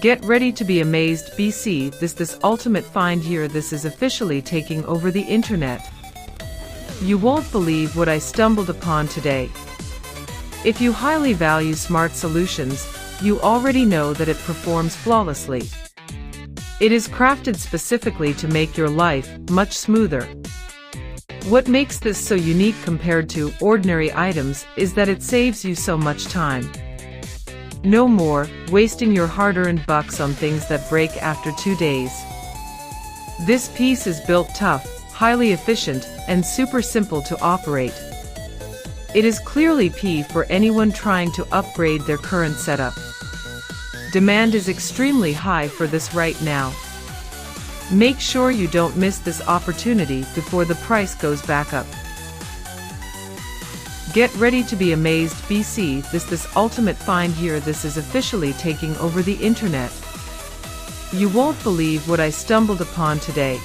Get ready to be amazed, BC. This ultimate find here. This is officially taking over the internet. You won't believe what I stumbled upon today. If you highly value smart solutions, you already know that it performs flawlessly. It is crafted specifically to make your life much smoother. What makes this so unique compared to ordinary items is that it saves you so much time. No more wasting your hard-earned bucks on things that break after 2 days. This piece is built tough, highly efficient, and super simple to operate. It is clearly P for anyone trying to upgrade their current setup. Demand is extremely high for this right now. Make sure you don't miss this opportunity before the price goes back up. Get ready to be amazed, BC. This ultimate find here. This is officially taking over the internet. You won't believe what I stumbled upon today.